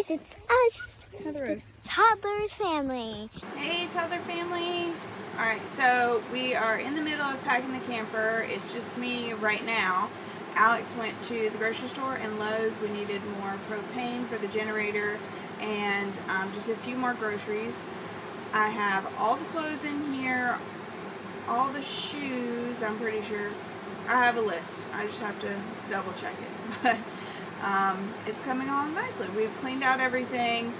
guys, it's us, the Toddlers family. Hey, Toddler family. Alright, so we are in the middle of packing the camper. It's just me right now. Alex went to the grocery store and Lowe's. We needed more propane for the generator and just a few more groceries. I have all the clothes in here, all the shoes, I'm pretty sure. I have a list. I just have to double check it. But it's coming along nicely. We've cleaned out everything,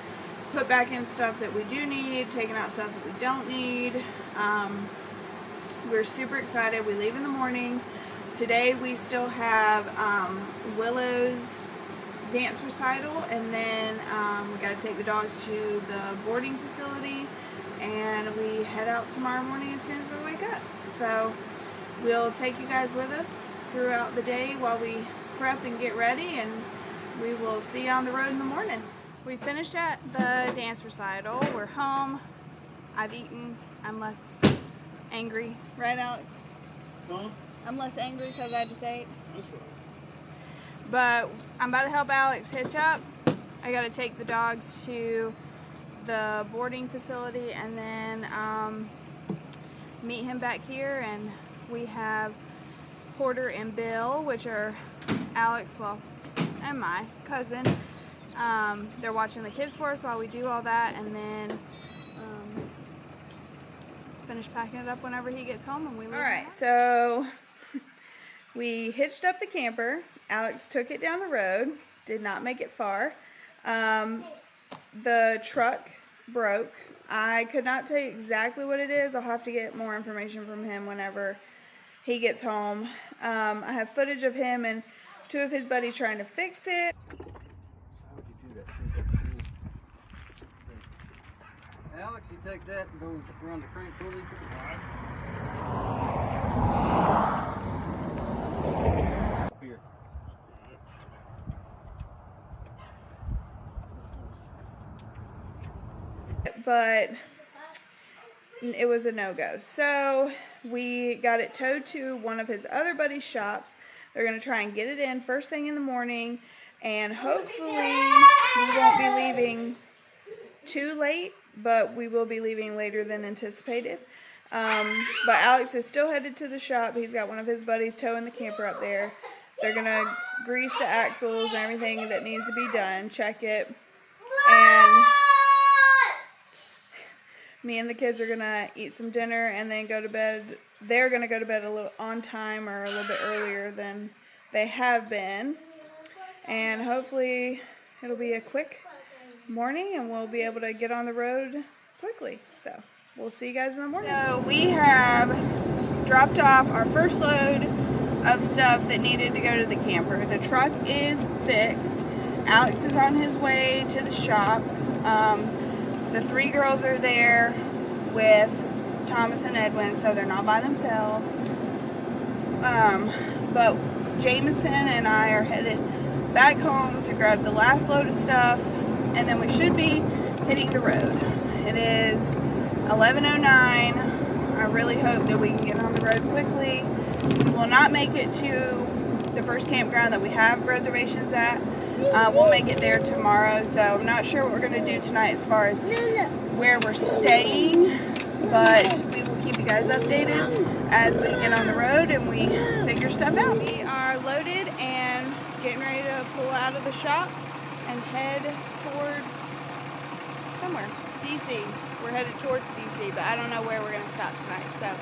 put back in stuff that we do need, taken out stuff that we don't need. We're super excited. We leave in the morning. Today we still have Willow's dance recital, and then we got to take the dogs to the boarding facility, and we head out tomorrow morning as soon as we wake up. So we'll take you guys with us throughout the day while we prep and get ready, and we will see you on the road in the morning. We finished at the dance recital. We're home. I've eaten. I'm less angry. Right, Alex? Huh? I'm less angry because I just ate. That's right. But I'm about to help Alex hitch up. I got to take the dogs to the boarding facility and then meet him back here. And we have Porter and Bill, which are Alex, well, and my cousin. They're watching the kids for us while we do all that, and then finish packing it up whenever he gets home and we leave. Alright, so we hitched up the camper. Alex took it down the road, did not make it far. The truck broke. I could not tell you exactly what it is. I'll have to get more information from him whenever he gets home. I have footage of him and two of his buddies trying to fix it. How would you do that? Alex, you take that and go around the crank pulley. Here. But it was a no-go. So we got it towed to one of his other buddies' shops. They're going to try and get it in first thing in the morning, and hopefully we won't be leaving too late, but we will be leaving later than anticipated. But Alex is still headed to the shop. He's got one of his buddies towing the camper up there. They're going to grease the axles and everything that needs to be done, check it, and me and the kids are going to eat some dinner and then go to bed. They're going to go to bed a little on time or a little bit earlier than they have been. And hopefully it'll be a quick morning and we'll be able to get on the road quickly. So we'll see you guys in the morning. So we have dropped off our first load of stuff that needed to go to the camper. The truck is fixed. Alex is on his way to the shop. The three girls are there with Thomas and Edwin, so they're not by themselves. But Jameson and I are headed back home to grab the last load of stuff, and then we should be hitting the road. It is 11:09. I really hope that we can get on the road quickly. We will not make it to the first campground that we have reservations at. We'll make it there tomorrow, so I'm not sure what we're going to do tonight as far as where we're staying, but we will keep you guys updated as we get on the road and we figure stuff out. We are loaded and getting ready to pull out of the shop and head towards somewhere. DC. We're headed towards DC, but I don't know where we're going to stop tonight, so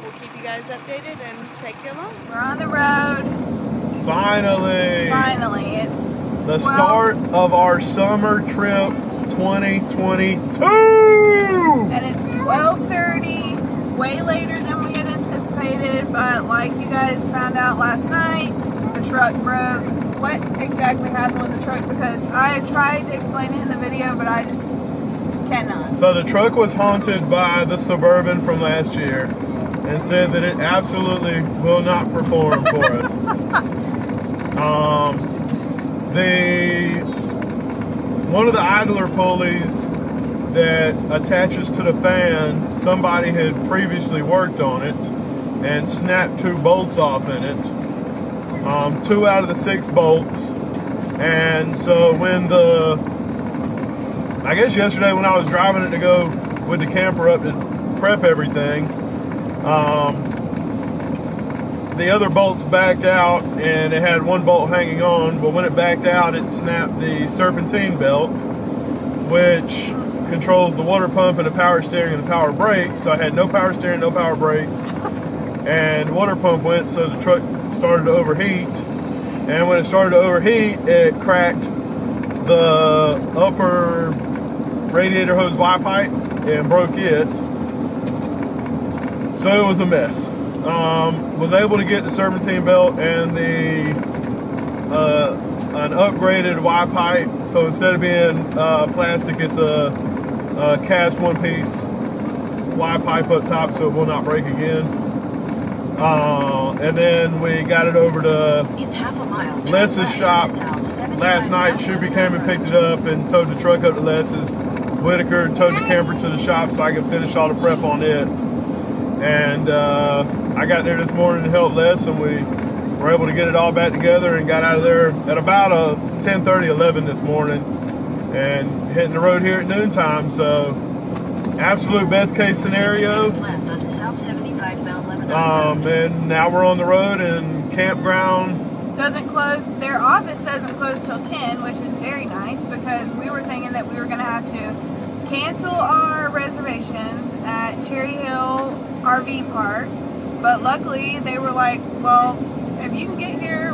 we'll keep you guys updated and take you along. We're on the road. Finally! Finally, it's the start of our summer trip 2022! And it's 12:30, way later than we had anticipated, but like you guys found out last night, the truck broke. What exactly happened with the truck? Because I tried to explain it in the video, but I just cannot. So the truck was haunted by the Suburban from last year and said that it absolutely will not perform for us. One of the idler pulleys that attaches to the fan, somebody had previously worked on it and snapped 2 bolts off in it. 2 out of the 6 bolts. And so when the I guess yesterday when I was driving it to go with the camper up to prep everything, the other bolts backed out and it had one bolt hanging on, but when it backed out, it snapped the serpentine belt, which controls the water pump and the power steering and the power brakes. So I had no power steering, no power brakes, and water pump went, so the truck started to overheat. And when it started to overheat, it cracked the upper radiator hose Y pipe and broke it. So it was a mess. Was able to get the serpentine belt and an upgraded Y pipe. So instead of being plastic, it's a cast one-piece Y pipe up top, so it will not break again. And then we got it over to Les's shop last night. Shuby came and picked it up and towed the truck up to Les's. Whitaker towed the camper to the shop so I could finish all the prep on it. And I got there this morning to help Les, and we were able to get it all back together and got out of there at about 10:30, 11 this morning, and hitting the road here at noontime. So absolute best case scenario. And now we're on the road, and campground doesn't close. Their office doesn't close till 10, which is very nice, because we were thinking that we were going to have to cancel our reservations at Cherry Hill RV Park, but luckily they were like, well, if you can get here,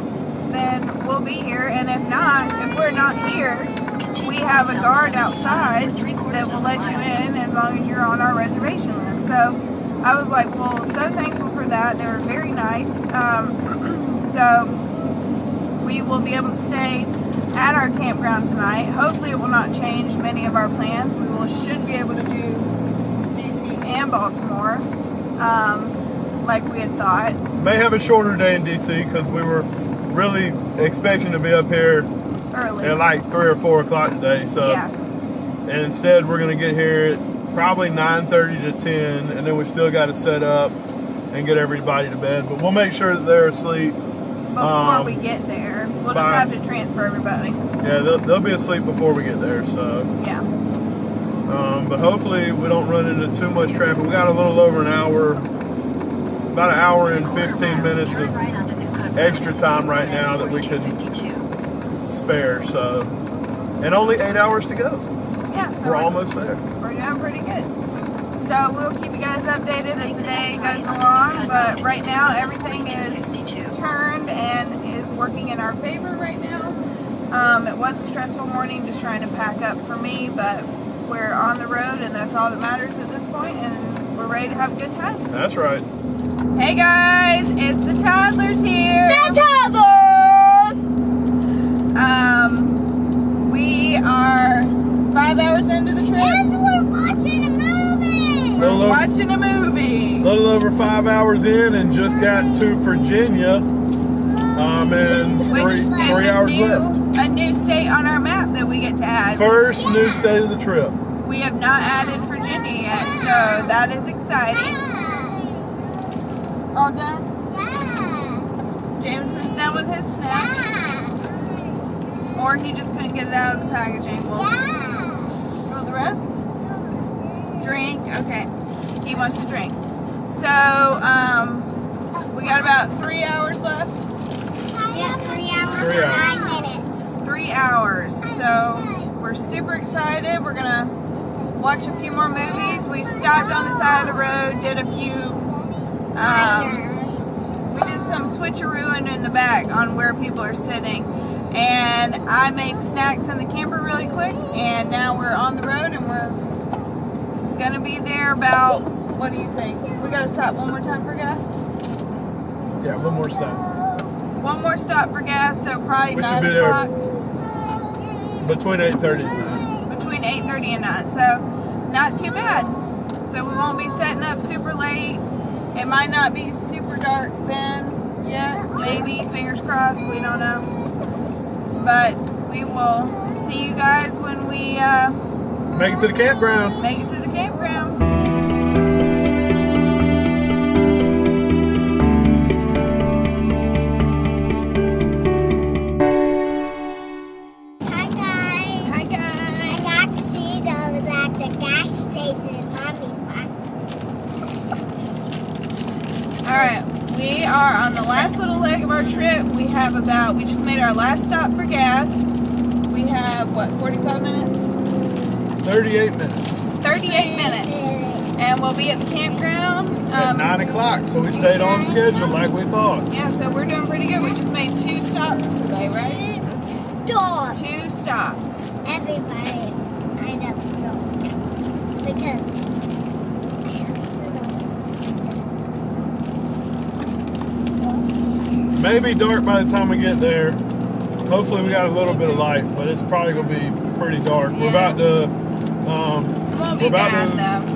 then we'll be here, and if not, if we're not here, we have a guard outside that will let you in as long as you're on our reservation list. So I was like, well, so thankful for that. They were very nice. So we will be able to stay at our campground tonight. Hopefully it will not change many of our plans. We should be able to do DC and Baltimore, like we had thought. May have a shorter day in DC because we were really expecting to be up here early at like 3 or 4 o'clock today. So yeah. And instead we're going to get here at probably 9:30 to 10, and then we still got to set up and get everybody to bed. But we'll make sure that they're asleep before we get there. We'll just have to transfer everybody. Yeah, they'll be asleep before we get there. So yeah. But hopefully we don't run into too much traffic. We got a little over an hour, about an hour and 15 minutes of extra time right now that we can spare. So, and only 8 hours to go. Yeah, so we're almost there. We're doing pretty good. So we'll keep you guys updated as the day goes along. But right now everything is turned and is working in our favor right now. It was a stressful morning just trying to pack up for me, but we're on the road, and that's all that matters at this point, and we're ready to have a good time. That's right. Hey guys, it's the toddlers here. The toddlers! We are 5 hours into the trip. And we're watching a movie! We're watching a movie. A little over 5 hours in, and just got to Virginia. And three hours left. A new state on our map that we get to add. First new state of the trip. We have not added Virginia yet, so that is exciting. All done? Yeah. Jameson's done with his snack. Or he just couldn't get it out of the packaging. You want the rest? Drink? Okay. He wants to drink. So, we got about 3 hours left. Yeah, 3 hours 3 and hours. 9 minutes. 3 hours. So we're super excited. We're gonna watch a few more movies. We stopped on the side of the road, did a few we did some switcherooing in the back on where people are sitting, and I made snacks in the camper really quick, and now we're on the road, and we're gonna be there about, what do you think? We gotta stop one more time for gas? Yeah, one more stop. One more stop for gas, so probably We 9 should be o'clock. there between 8:30 and 9. Between 8:30 and 9, so not too bad. So we won't be setting up super late. It might not be super dark then yet. Maybe, fingers crossed, we don't know. But we will see you guys when we Make it to the campground. make it to the campground. Hi guys. Hi guys. I got to see the we just made our last stop for gas. We have, what, 45 minutes? 38 minutes. 38 minutes. And we'll be at the campground. At 9 o'clock, so we stayed on schedule like we thought. Yeah, so we're doing pretty good. We just made 2 stops today, right? Stop. 2 stops. Everybody, I know stop. Because I have to. Maybe dark by the time we get there. Hopefully we got a little bit of light, but it's probably going to be pretty dark. Yeah. We're about to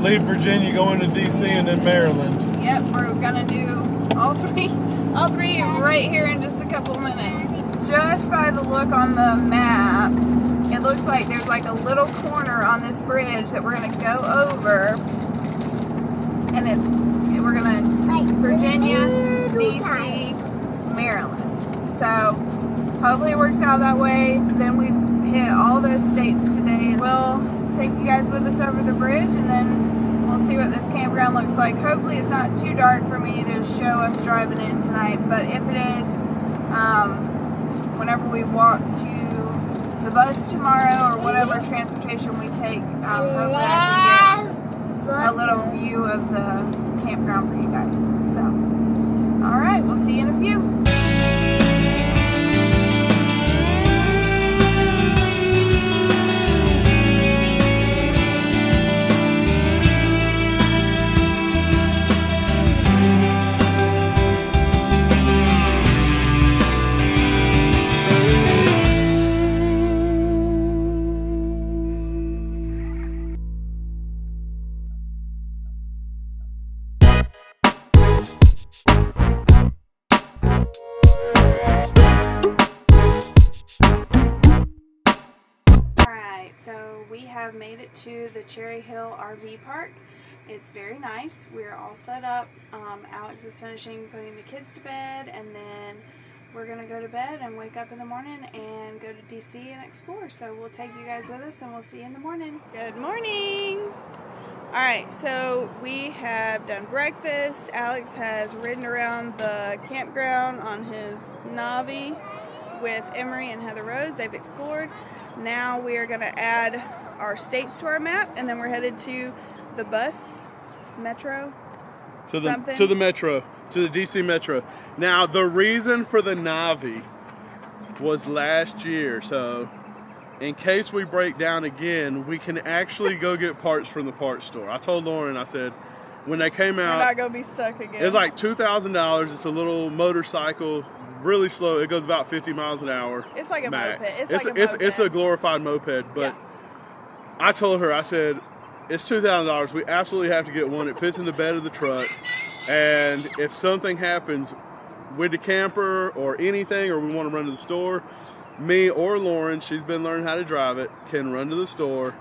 leave Virginia, going to DC and then Maryland. Yep, we're gonna do all three right here in just a couple minutes. Just by the look on the map, it looks like there's like a little corner on this bridge that we're gonna go over, and we're gonna Virginia, DC, Maryland. So hopefully it works out that way. Then we hit all those states today. We'll take you guys with us over the bridge, and then we'll see what this campground looks like. Hopefully it's not too dark for me to show us driving in tonight, but if it is, whenever we walk to the bus tomorrow or whatever transportation we take, hopefully I can get a little view of the campground for you guys. So, alright, we'll see you in a few. So we have made it to the Cherry Hill RV Park. It's very nice. We're all set up. Alex is finishing putting the kids to bed, and then we're going to go to bed and wake up in the morning and go to DC and explore. So we'll take you guys with us, and we'll see you in the morning. Good morning! Alright, so we have done breakfast. Alex has ridden around the campground on his Navi with Emery and Heather Rose. They've explored. Now we are going to add our states to our map, and then we're headed to the bus, metro, to the metro, to the DC metro. Now the reason for the Navi was last year, so in case we break down again, we can actually go get parts from the parts store. I told Lauren, I said, when they came out, we're not going to be stuck again. It was like $2,000. It's a little motorcycle. Really slow. It goes about 50 miles an hour. It's like a max. moped. It's a glorified moped. But yeah. I told her, I said, it's $2,000. We absolutely have to get one. It fits in the bed of the truck. And if something happens with the camper or anything, or we want to run to the store, me or Lauren, she's been learning how to drive it, can run to the store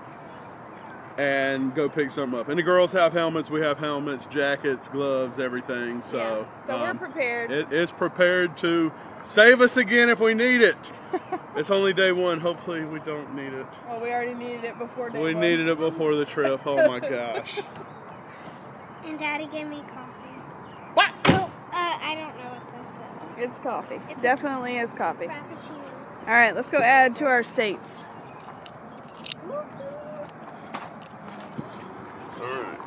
and go pick something up. And the girls have helmets. We have helmets, jackets, gloves, everything. So, so we're prepared. It's prepared to save us again if we need it. It's only day one. Hopefully we don't need it. Well, we already needed it before day one. We needed it before the trip. Oh my gosh. And Daddy gave me coffee. What? Oh, I don't know what this is. It's coffee. It definitely is coffee. Frappuccino. All right, let's go add to our states. Alright.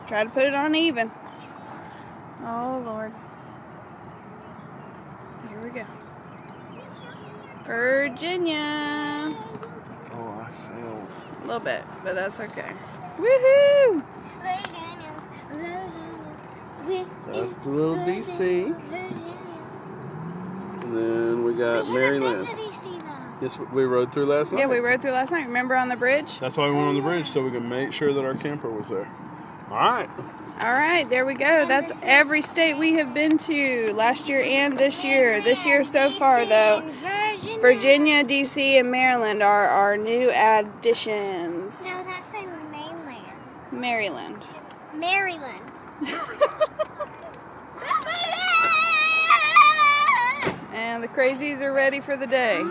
Try to put it on even. Oh, Lord. Here we go. Virginia. Oh, I failed. A little bit, but that's okay. Woohoo! Virginia. That's the little DC. Virginia. And then we got Maryland. Been to DC though. Yes, we rode through last night. Yeah, we rode through last night. Remember on the bridge? That's why we went on the bridge, so we could make sure that our camper was there. All right. All right, there we go. That's every state we have been to last year and this year. This year so far, though, Virginia, D.C., and Maryland are our new additions. No, that's in mainland. Maryland. Maryland. And the crazies are ready for the day.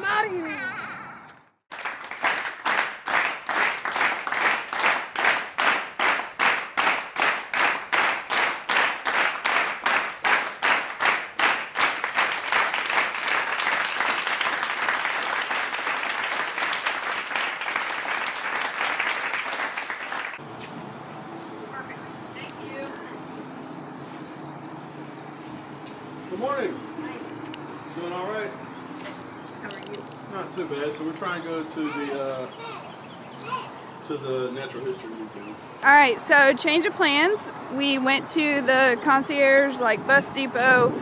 Good morning. Doing all right? How are you? Not too bad. So we're trying to go to the Natural History Museum. All right, so change of plans. We went to the concierge, like bus depot,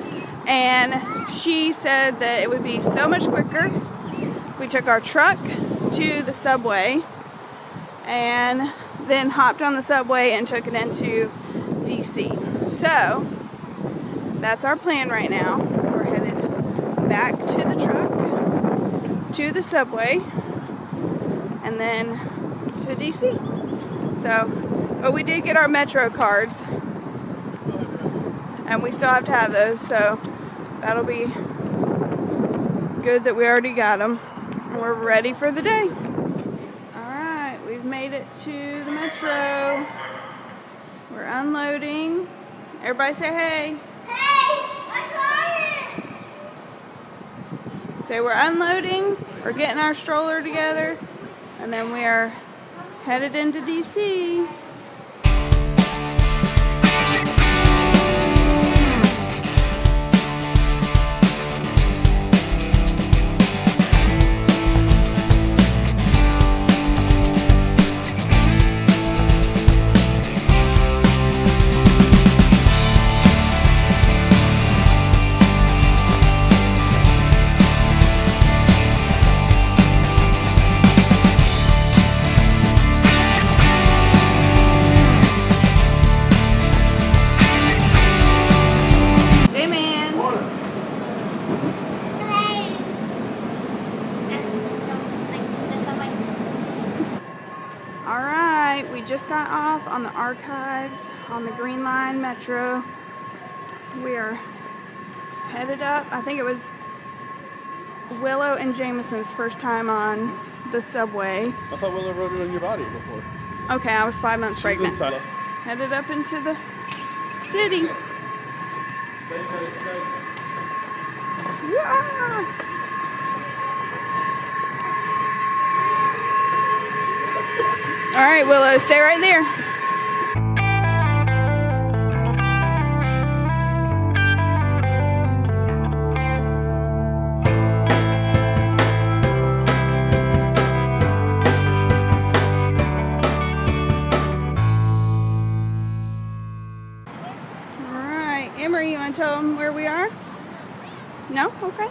and she said that it would be so much quicker if we took our truck to the subway and then hopped on the subway and took it into DC. So that's our plan right now. We're headed back to the truck, to the subway, and then to DC. So, but we did get our Metro cards, and we still have to have those, so that'll be good that we already got them. We're ready for the day. Alright, we've made it to the Metro. We're unloading. Everybody say hey. Hey, I'm trying. Say we're unloading, we're getting our stroller together, and then we are headed into DC. Alright, we just got off on the Archives on the Green Line Metro. We are headed up. I think it was Willow and Jameson's first time on the subway. I thought Willow rode it on your body before. Okay, I was 5 months pregnant. Inside. Headed up into the city. Wow. All right, Willow, stay right there. All right, Emery, you want to tell them where we are? No? Okay.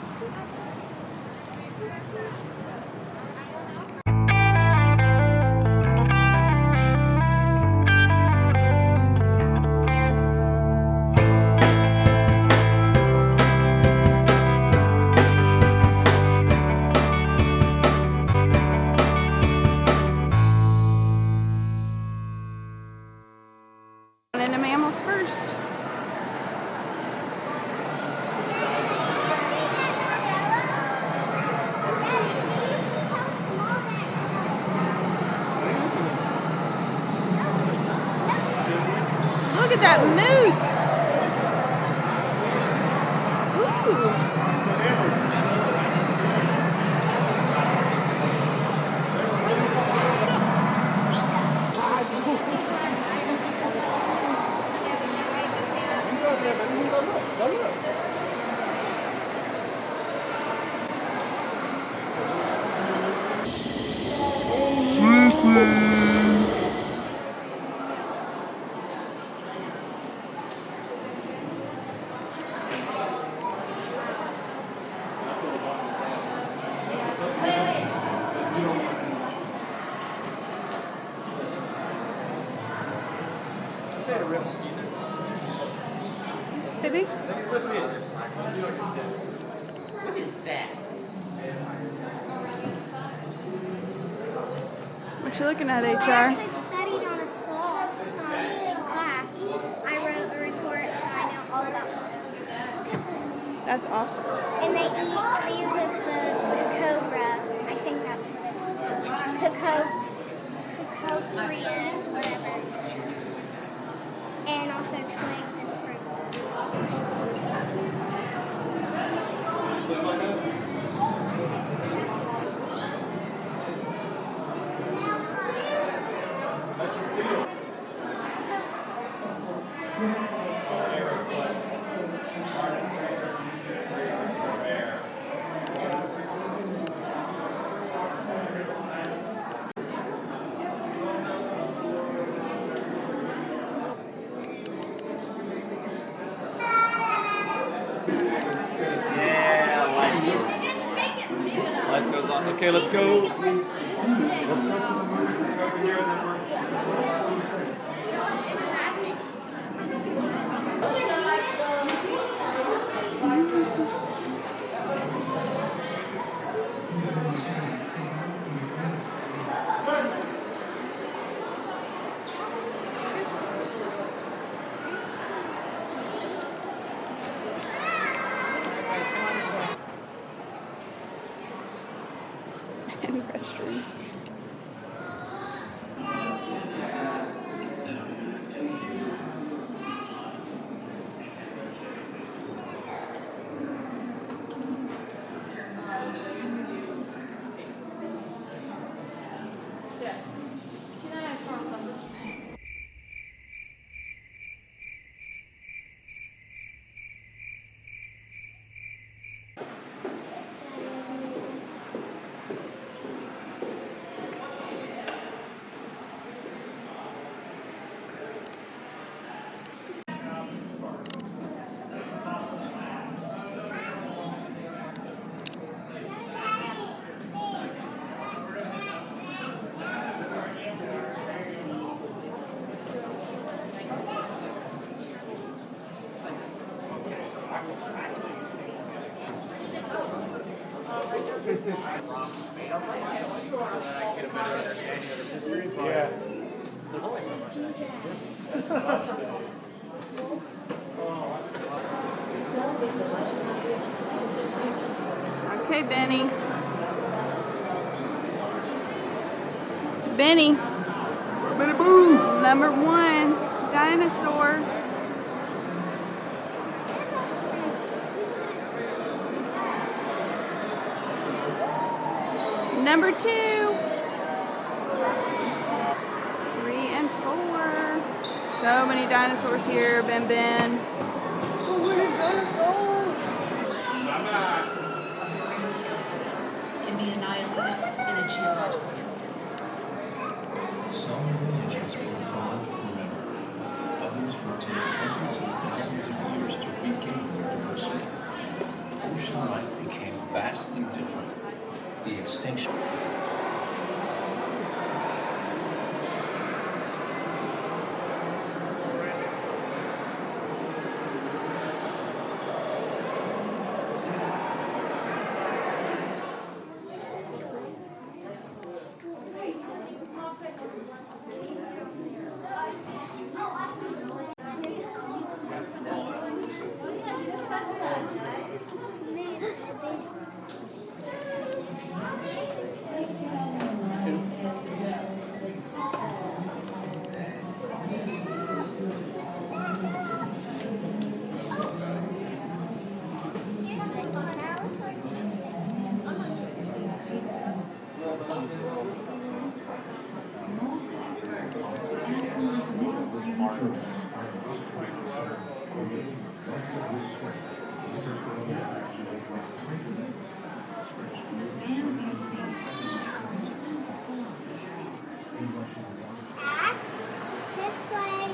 Into mammals first. Look at that moose. Ooh. Baby? What is that? What you looking at, I HR? actually studied on a sloth in class. I wrote a report, so I know all about sloths. That's awesome. And they eat leaves of the cobra. I think that's what it is. Cocobria, whatever. And also twigs and fruits. Okay, let's go. And restrooms. Yeah. Okay, Benny. Benny. Benny Boo! Number 1, dinosaur. Number 2. 3 and 4. So many dinosaurs here, Ben. So many dinosaurs. Can be annihilated in a geological instant. Some lineages will be gone forever. Others will take hundreds of thousands of years to regain their diversity. Ocean life became vastly different. The extinction. This way.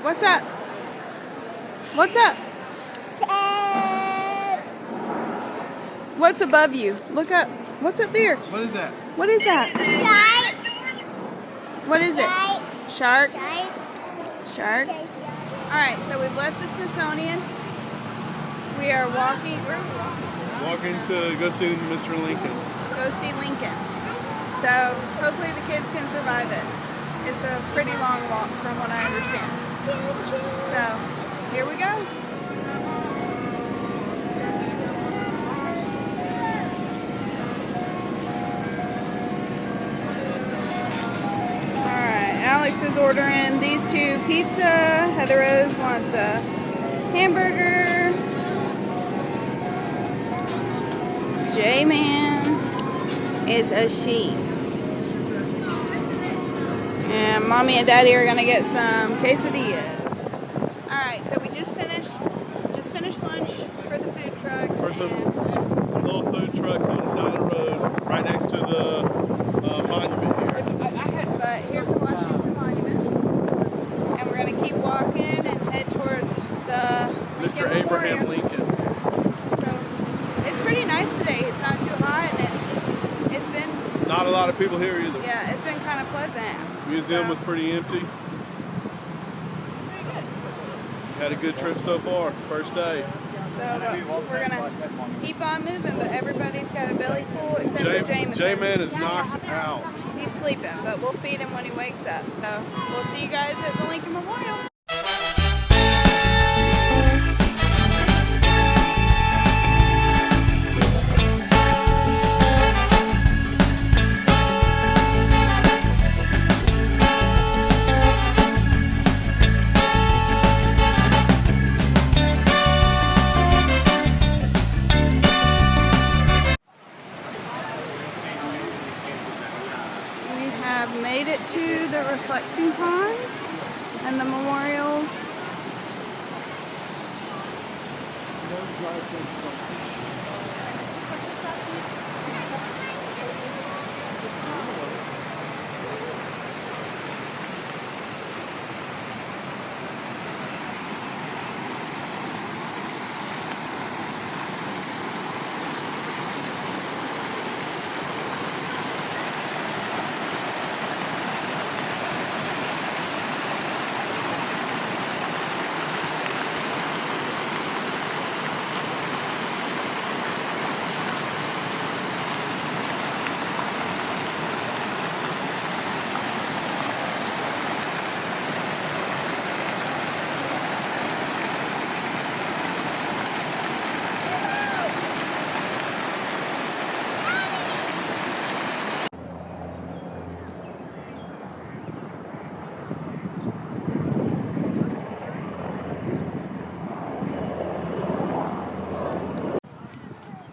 What's up? What's up? What's above you? Look up. What's up there? What is that? What is that? Shark. What is it? Shark? Shark. Shark? Alright, so we've left the Smithsonian. We are walking. Where are we walking? Walking to go see Mr. Lincoln. Go see Lincoln. So hopefully the kids can survive it. It's a pretty long walk from what I understand. So here we go. Alright, Alex is ordering these 2 pizza. Heather Rose wants a hamburger. J-Man is a sheep. And Mommy and Daddy are gonna get some quesadillas. Alright, so we just finished lunch for the food trucks. First of little food trucks on the side of the road, right next to the monument here. But here's the Washington Monument. people here either. Yeah, it's been kind of pleasant. Museum was pretty empty. Had a good trip so far, first day. So we're gonna keep on moving, but everybody's got a belly full except for Jameson. J-Man is knocked out. He's sleeping, but we'll feed him when he wakes up. So we'll see you guys at the Lincoln Memorial. Made it to the reflecting pond and the memorials.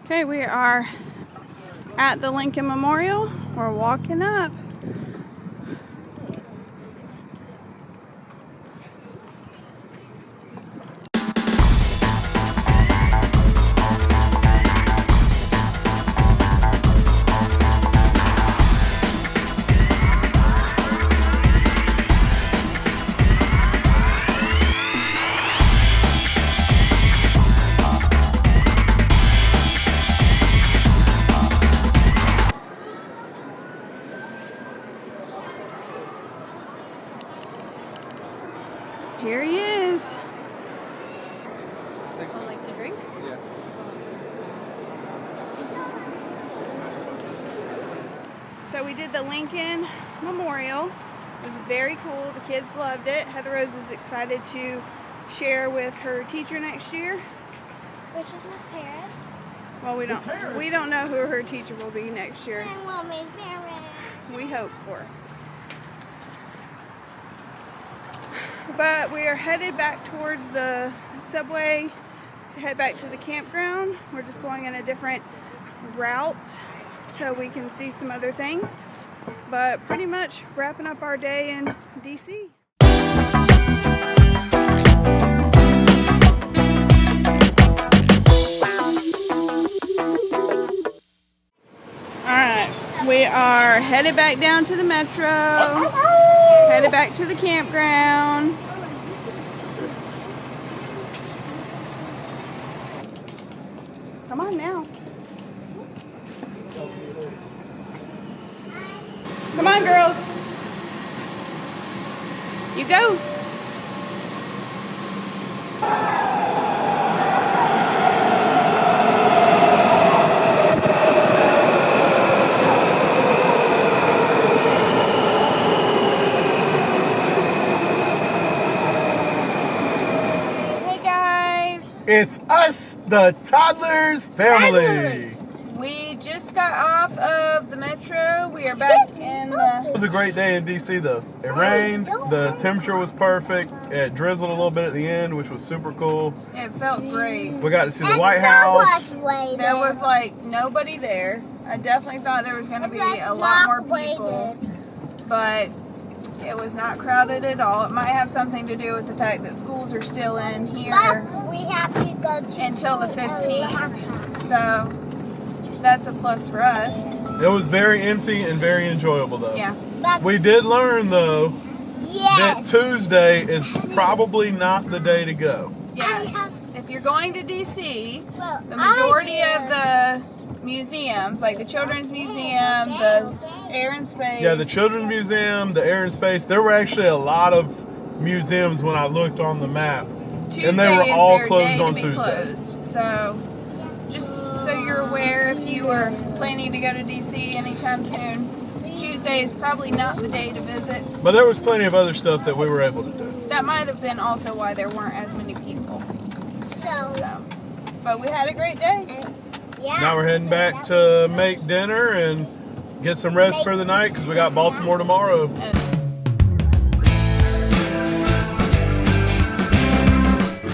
Okay, we are at the Lincoln Memorial. We're walking up. Here he is. Would like to drink? Yeah. So we did the Lincoln Memorial. It was very cool. The kids loved it. Heather Rose is excited to share with her teacher next year. Which is Miss Paris. Well, we don't know who her teacher will be next year. I want Miss Paris. We hope for. But we are headed back towards the subway to head back to the campground. We're just going in a different route so we can see some other things. But pretty much wrapping up our day in DC. Alright, we are headed back down to the metro. Headed back to the campground. Come on now. Come on, girls. You go. It's us, the Toddlers family. We just got off of the metro. We are back in the... It was a great day in DC though. It rained, the temperature was perfect, it drizzled a little bit at the end, which was super cool. It felt great. We got to see the White House. There was like nobody there. I definitely thought there was going to be a lot more people, but it was not crowded at all. It might have something to do with the fact that schools are still in here We have to go to until the 15th. So that's a plus for us. It was very empty and very enjoyable though. Yeah. We did learn though that Yes. Tuesday is probably not the day to go. Yeah. If you're going to DC, Well, the majority of the museums, like the Children's Museum, the Air and Space. Yeah, the Children's Museum, the Air and Space. There were actually a lot of museums when I looked on the map. Tuesday and they were is all their closed day on to be Tuesday. Closed. So, just so you're aware, if you are planning to go to DC anytime soon, Tuesday is probably not the day to visit. But there was plenty of other stuff that we were able to do. That might have been also why there weren't as many people. So, but we had a great day. Yeah. Now we're heading back to make dinner and get some rest for the night because we got Baltimore tomorrow. And